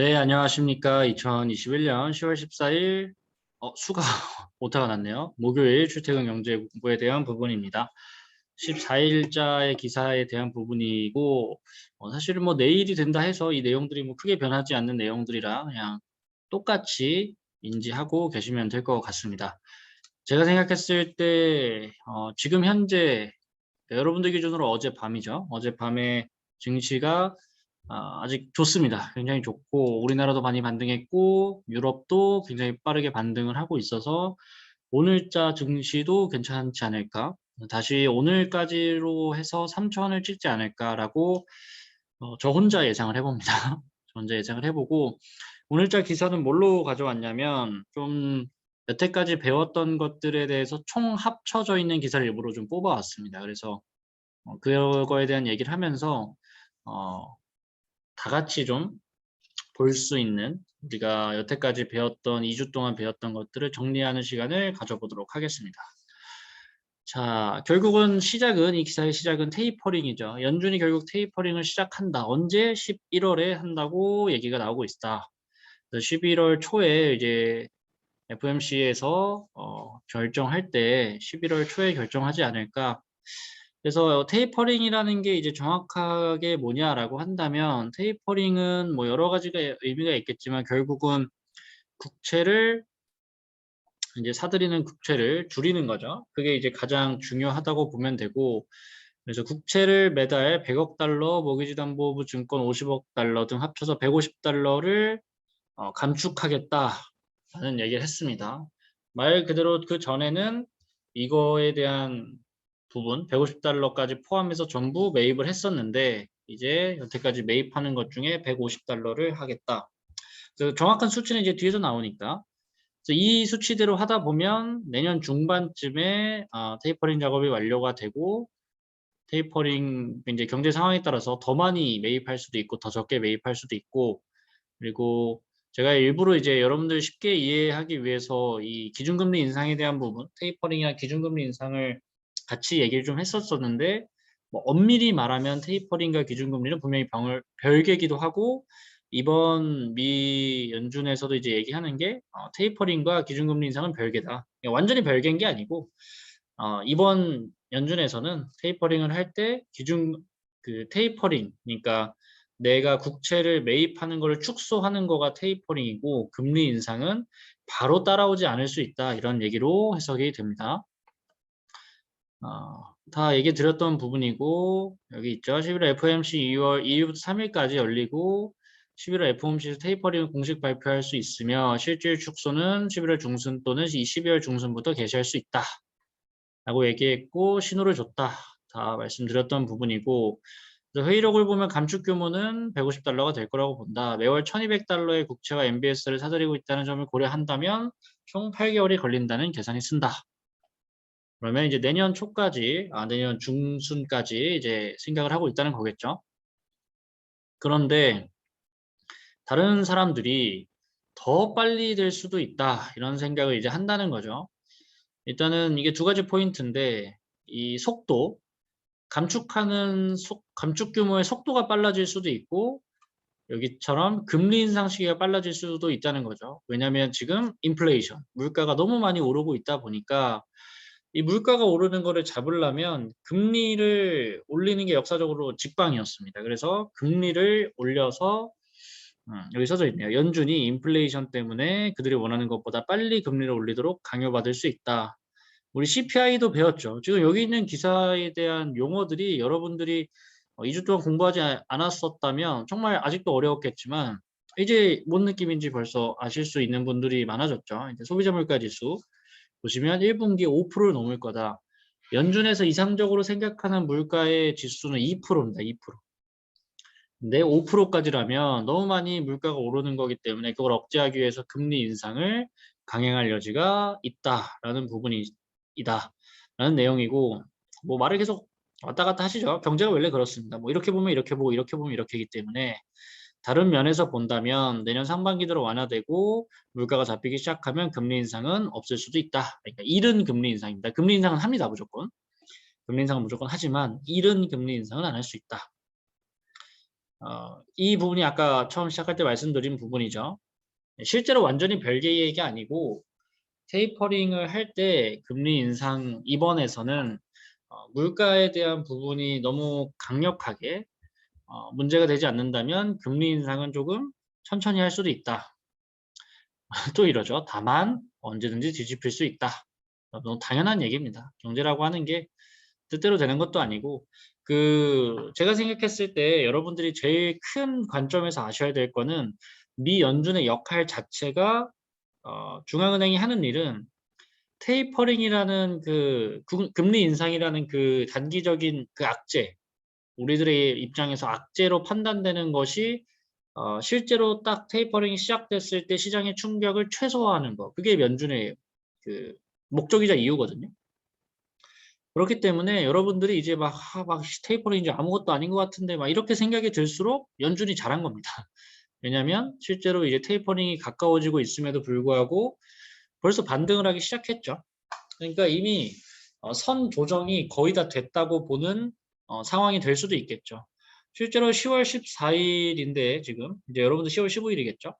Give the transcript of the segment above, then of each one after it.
네, 안녕하십니까. 2021년 10월 14일, 수가 오타가 났네요. 목요일 출퇴근 경제 공부에 대한 부분입니다. 14일자의 기사에 대한 부분이고, 사실은 뭐 내일이 된다 해서 이 내용들이 뭐 크게 변하지 않는 내용들이라 그냥 똑같이 인지하고 계시면 될 것 같습니다. 제가 생각했을 때, 지금 현재 여러분들 기준으로 어젯밤이죠. 어젯밤에 증시가 아직 좋습니다. 굉장히 좋고 우리나라도 많이 반등했고 유럽도 굉장히 빠르게 반등을 하고 있어서 오늘자 증시도 괜찮지 않을까? 다시 오늘까지로 해서 3천을 찍지 않을까라고 저 혼자 예상을 해봅니다. 저 혼자 예상을 해보고 오늘자 기사는 뭘로 가져왔냐면 좀 여태까지 배웠던 것들에 대해서 총 합쳐져 있는 기사를 일부러 좀 뽑아왔습니다. 그래서 그거에 대한 얘기를 하면서 어, 다 같이 좀 볼 수 있는 우리가 여태까지 배웠던 2주 동안 배웠던 것들을 정리하는 시간을 가져보도록 하겠습니다. 자, 결국은 시작은 이 기사의 시작은 테이퍼링이죠. 연준이 결국 테이퍼링을 시작한다. 언제? 11월에 한다고 얘기가 나오고 있다. 11월 초에 이제 FOMC에서 결정할 때 11월 초에 결정하지 않을까. 그래서 테이퍼링이라는 게 이제 정확하게 뭐냐라고 한다면 테이퍼링은 뭐 여러 가지가 의미가 있겠지만 결국은 국채를 이제 사들이는 국채를 줄이는 거죠. 그게 이제 가장 중요하다고 보면 되고 그래서 국채를 매달 100억 달러, 모기지담보부 증권 50억 달러 등 합쳐서 150달러를 감축하겠다라는 얘기를 했습니다. 말 그대로 그 전에는 이거에 대한 부분 150달러까지 포함해서 전부 매입을 했었는데 이제 여태까지 매입하는 것 중에 150달러를 하겠다. 그래서 정확한 수치는 이제 뒤에서 나오니까 그래서 이 수치대로 하다 보면 내년 중반쯤에 테이퍼링 작업이 완료가 되고 테이퍼링 이제 경제 상황에 따라서 더 많이 매입할 수도 있고 더 적게 매입할 수도 있고 그리고 제가 일부러 이제 여러분들 쉽게 이해하기 위해서 이 기준금리 인상에 대한 부분, 테이퍼링이나 기준금리 인상을 같이 얘기를 좀 했었었는데, 뭐 엄밀히 말하면 테이퍼링과 기준금리는 분명히 별개기도 하고, 이번 미 연준에서도 이제 얘기하는 게 테이퍼링과 기준금리 인상은 별개다. 완전히 별개인 게 아니고, 이번 연준에서는 테이퍼링을 할 때 그 테이퍼링, 그러니까 내가 국채를 매입하는 것을 축소하는 거가 테이퍼링이고 금리 인상은 바로 따라오지 않을 수 있다. 이런 얘기로 해석이 됩니다. 다 얘기 드렸던 부분이고 여기 있죠. 11월 FOMC 2일부터 3일까지 열리고 11월 FOMC에서 테이퍼링을 공식 발표할 수 있으며 실질 축소는 11월 중순 또는 12월 중순부터 개시할 수 있다. 라고 얘기했고 신호를 줬다. 다 말씀드렸던 부분이고 회의록을 보면 감축 규모는 150달러가 될 거라고 본다. 매월 1200달러의 국채와 MBS를 사들이고 있다는 점을 고려한다면 총 8개월이 걸린다는 계산이 쓴다. 그러면 이제 내년 초까지, 내년 중순까지 이제 생각을 하고 있다는 거겠죠. 그런데 다른 사람들이 더 빨리 될 수도 있다. 이런 생각을 이제 한다는 거죠. 일단은 이게 두 가지 포인트인데 이 속도, 감축 규모의 속도가 빨라질 수도 있고 여기처럼 금리 인상 시기가 빨라질 수도 있다는 거죠. 왜냐하면 지금 인플레이션, 물가가 너무 많이 오르고 있다 보니까 이 물가가 오르는 거를 잡으려면 금리를 올리는 게 역사적으로 직방이었습니다. 그래서 금리를 올려서 여기 써져 있네요. 연준이 인플레이션 때문에 그들이 원하는 것보다 빨리 금리를 올리도록 강요받을 수 있다. 우리 CPI도 배웠죠. 지금 여기 있는 기사에 대한 용어들이 여러분들이 2주 동안 공부하지 않았었다면 정말 아직도 어려웠겠지만 이제 뭔 느낌인지 벌써 아실 수 있는 분들이 많아졌죠. 이제 소비자 물가 지수 보시면 1분기 5%를 넘을 거다. 연준에서 이상적으로 생각하는 물가의 지수는 2%입니다. 2%. 근데 5%까지라면 너무 많이 물가가 오르는 거기 때문에 그걸 억제하기 위해서 금리 인상을 강행할 여지가 있다라는 부분이다. 라는 내용이고 뭐 말을 계속 왔다 갔다 하시죠. 경제가 원래 그렇습니다. 뭐 이렇게 보면 이렇게 보고 이렇게 보면 이렇게이기 때문에 다른 면에서 본다면 내년 상반기 들어 완화되고 물가가 잡히기 시작하면 금리 인상은 없을 수도 있다. 그러니까 이른 금리 인상입니다. 금리 인상은 합니다. 무조건. 금리 인상은 무조건 하지만 이른 금리 인상은 안 할 수 있다. 이 부분이 아까 처음 시작할 때 말씀드린 부분이죠. 실제로 완전히 별개의 얘기 아니고 테이퍼링을 할 때 금리 인상 이번에서는 물가에 대한 부분이 너무 강력하게 문제가 되지 않는다면 금리 인상은 조금 천천히 할 수도 있다. 또 이러죠. 다만 언제든지 뒤집힐 수 있다. 너무 당연한 얘기입니다. 경제라고 하는 게 뜻대로 되는 것도 아니고 제가 생각했을 때 여러분들이 제일 큰 관점에서 아셔야 될 거는 미 연준의 역할 자체가 중앙은행이 하는 일은 테이퍼링이라는 금리 인상이라는 그 단기적인 그 악재, 우리들의 입장에서 악재로 판단되는 것이 실제로 딱 테이퍼링이 시작됐을 때 시장의 충격을 최소화하는 거. 그게 연준의 그 목적이자 이유거든요. 그렇기 때문에 여러분들이 이제 막 테이퍼링 이제 아무것도 아닌 것 같은데 막 이렇게 생각이 들수록 연준이 잘한 겁니다. 왜냐하면 실제로 이제 테이퍼링이 가까워지고 있음에도 불구하고 벌써 반등을 하기 시작했죠. 그러니까 이미 선 조정이 거의 다 됐다고 보는 상황이 될 수도 있겠죠. 실제로 10월 14일인데 지금 이제 여러분들 10월 15일이겠죠.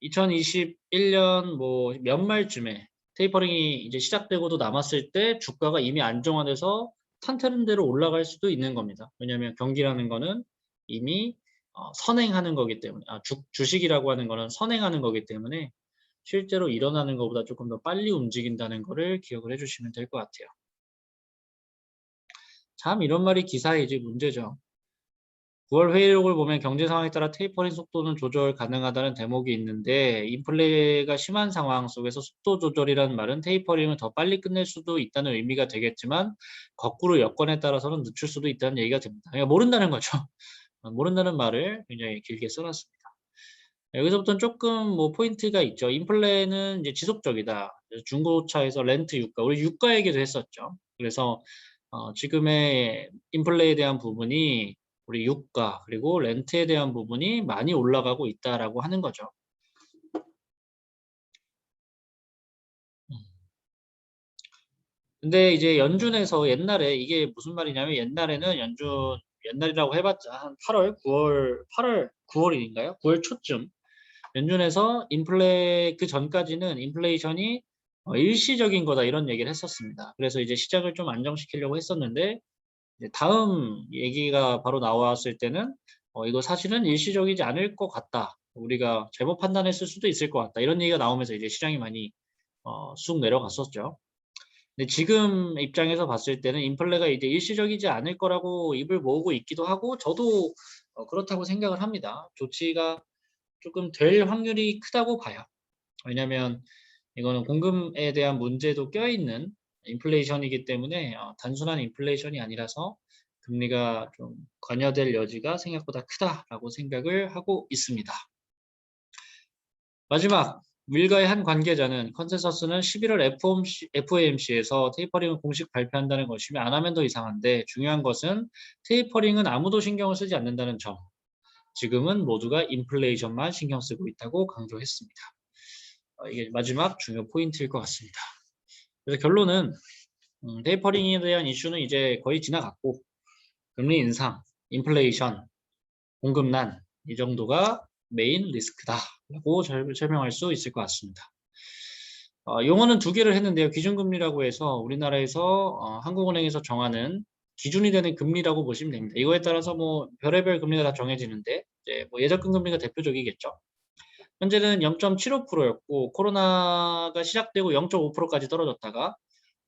2021년 뭐 연말쯤에 테이퍼링이 이제 시작되고도 남았을 때 주가가 이미 안정화돼서 탄탄한 대로 올라갈 수도 있는 겁니다. 왜냐하면 경기라는 거는 이미 선행하는 거기 때문에 주식이라고 하는 거는 선행하는 거기 때문에 실제로 일어나는 것보다 조금 더 빨리 움직인다는 거를 기억을 해주시면 될 것 같아요. 참 이런 말이 기사에 이제 문제죠. 9월 회의록을 보면 경제 상황에 따라 테이퍼링 속도는 조절 가능하다는 대목이 있는데 인플레가 심한 상황 속에서 속도 조절이라는 말은 테이퍼링을 더 빨리 끝낼 수도 있다는 의미가 되겠지만 거꾸로 여건에 따라서는 늦출 수도 있다는 얘기가 됩니다. 그러니까 모른다는 거죠. 모른다는 말을 굉장히 길게 써놨습니다. 여기서부터는 조금 뭐 포인트가 있죠. 인플레는 이제 지속적이다. 중고차에서 렌트 유가, 우리 유가 얘기도 했었죠. 그래서 지금의 인플레에 대한 부분이 우리 유가 그리고 렌트에 대한 부분이 많이 올라가고 있다라고 하는 거죠. 근데 이제 연준에서 옛날에 이게 무슨 말이냐면 옛날에는 옛날이라고 해봤자 한 8월 9월인가요? 9월 초쯤 연준에서 인플레 그 전까지는 인플레이션이 일시적인 거다 이런 얘기를 했었습니다. 그래서 이제 시장을 좀 안정시키려고 했었는데 이제 다음 얘기가 바로 나왔을 때는 이거 사실은 일시적이지 않을 것 같다. 우리가 잘못 판단했을 수도 있을 것 같다. 이런 얘기가 나오면서 이제 시장이 많이 쑥 내려갔었죠. 근데 지금 입장에서 봤을 때는 인플레가 이제 일시적이지 않을 거라고 입을 모으고 있기도 하고 저도 그렇다고 생각을 합니다. 조치가 조금 될 확률이 크다고 봐요. 왜냐하면 이거는 공급에 대한 문제도 껴있는 인플레이션이기 때문에 단순한 인플레이션이 아니라서 금리가 좀 관여될 여지가 생각보다 크다라고 생각을 하고 있습니다. 마지막 밀가의 한 관계자는 컨센서스는 11월 FOMC에서 테이퍼링을 공식 발표한다는 것이며 안 하면 더 이상한데 중요한 것은 테이퍼링은 아무도 신경을 쓰지 않는다는 점. 지금은 모두가 인플레이션만 신경 쓰고 있다고 강조했습니다. 이게 마지막 중요 포인트일 것 같습니다. 그래서 결론은 테이퍼링에 대한 이슈는 이제 거의 지나갔고 금리 인상, 인플레이션, 공급난 이 정도가 메인 리스크다라고 설명할 수 있을 것 같습니다. 용어는 두 개를 했는데요. 기준금리라고 해서 우리나라에서 한국은행에서 정하는 기준이 되는 금리라고 보시면 됩니다. 이거에 따라서 뭐 별의별 금리가 다 정해지는데 이제 뭐 예적금 금리가 대표적이겠죠. 현재는 0.75%였고 코로나가 시작되고 0.5%까지 떨어졌다가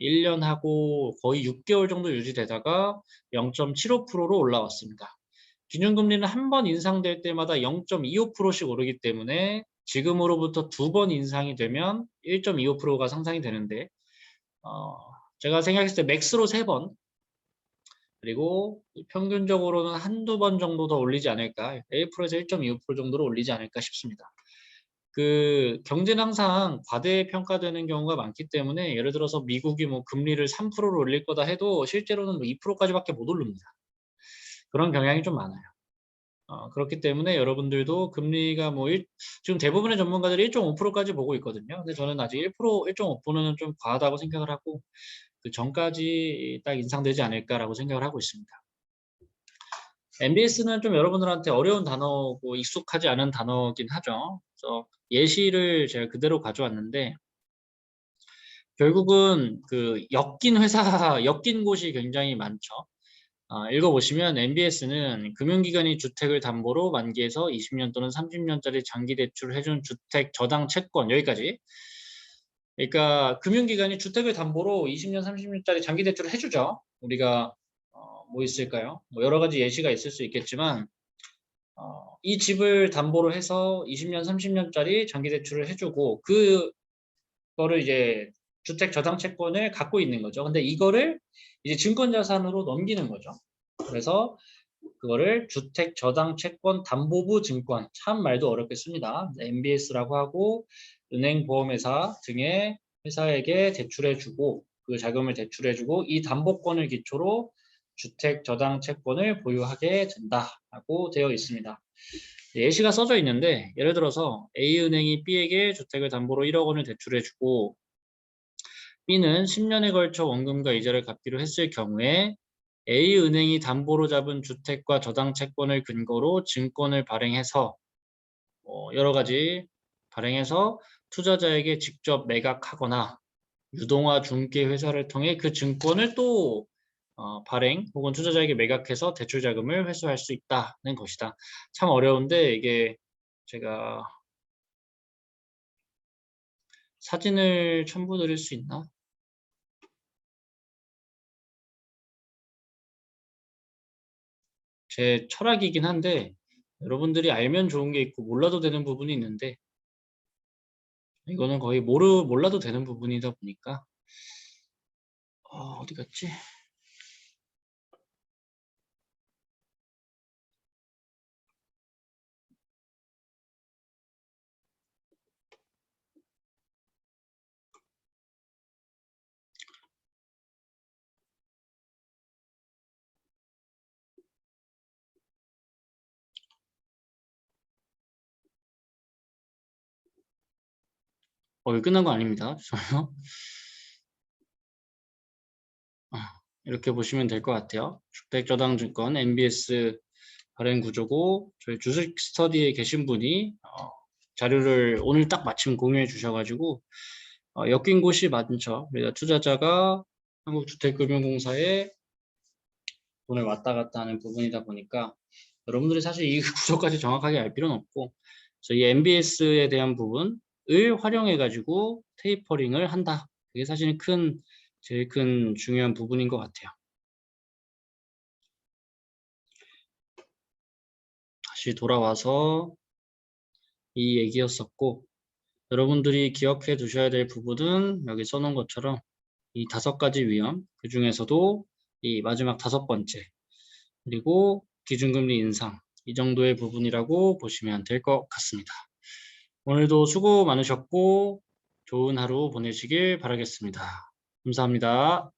1년하고 거의 6개월 정도 유지되다가 0.75%로 올라왔습니다. 기준금리는 한 번 인상될 때마다 0.25%씩 오르기 때문에 지금으로부터 두 번 인상이 되면 1.25%가 상상이 되는데 제가 생각했을 때 맥스로 3번 그리고 평균적으로는 한두 번 정도 더 올리지 않을까 1%에서 1.25% 정도로 올리지 않을까 싶습니다. 경제는 항상 과대평가되는 경우가 많기 때문에 예를 들어서 미국이 뭐 금리를 3%로 올릴 거다 해도 실제로는 뭐 2%까지밖에 못 오릅니다. 그런 경향이 좀 많아요. 그렇기 때문에 여러분들도 금리가 지금 대부분의 전문가들이 1.5%까지 보고 있거든요. 근데 저는 아직 1.5%는 좀 과하다고 생각을 하고 그 전까지 딱 인상되지 않을까라고 생각을 하고 있습니다. MBS는 좀 여러분들한테 어려운 단어고 익숙하지 않은 단어긴 하죠. 그래서 예시를 제가 그대로 가져왔는데 결국은 그 엮인 회사, 엮인 곳이 굉장히 많죠. 읽어보시면 MBS는 금융기관이 주택을 담보로 만기에서 20년 또는 30년짜리 장기 대출을 해준 주택 저당 채권 여기까지. 그러니까 금융기관이 주택을 담보로 20년, 30년짜리 장기 대출을 해주죠. 우리가 뭐 있을까요? 뭐 여러 가지 예시가 있을 수 있겠지만 이 집을 담보로 해서 20년, 30년짜리 장기 대출을 해주고 그거를 이제 주택 저당 채권을 갖고 있는 거죠. 근데 이거를 이제 증권 자산으로 넘기는 거죠. 그래서 그거를 주택 저당 채권 담보부 증권, 참 말도 어렵게 씁니다. MBS라고 하고 은행 보험회사 등의 회사에게 대출해주고 그 자금을 대출해주고 이 담보권을 기초로 주택 저당 채권을 보유하게 된다라고 되어 있습니다. 예시가 써져 있는데 예를 들어서 A은행이 B에게 주택을 담보로 1억 원을 대출해주고 B는 10년에 걸쳐 원금과 이자를 갚기로 했을 경우에 A은행이 담보로 잡은 주택과 저당 채권을 근거로 증권을 발행해서 여러 가지 발행해서 투자자에게 직접 매각하거나 유동화 중개 회사를 통해 그 증권을 또 발행 혹은 투자자에게 매각해서 대출 자금을 회수할 수 있다는 것이다. 참 어려운데 이게 제가 사진을 첨부드릴 수 있나? 제 철학이긴 한데 여러분들이 알면 좋은 게 있고 몰라도 되는 부분이 있는데 이거는 거의 몰라도 되는 부분이다 보니까 어디 갔지? 이거 끝난 거 아닙니다. 저요. 이렇게 보시면 될 것 같아요. 주택저당증권 MBS 발행 구조고 저희 주식 스터디에 계신 분이 자료를 오늘 딱 마침 공유해 주셔가지고 엮인 곳이 많죠. 그래서 투자자가 한국주택금융공사에 돈을 왔다 갔다 하는 부분이다 보니까 여러분들이 사실 이 구조까지 정확하게 알 필요는 없고 저희 MBS에 대한 부분을 활용해 가지고 테이퍼링을 한다. 그게 사실 제일 큰 중요한 부분인 것 같아요. 다시 돌아와서 이 얘기였었고 여러분들이 기억해 두셔야 될 부분은 여기 써놓은 것처럼 이 5가지 위험, 그 중에서도 이 마지막 5번째 그리고 기준금리 인상 이 정도의 부분이라고 보시면 될 것 같습니다. 오늘도 수고 많으셨고 좋은 하루 보내시길 바라겠습니다. 감사합니다.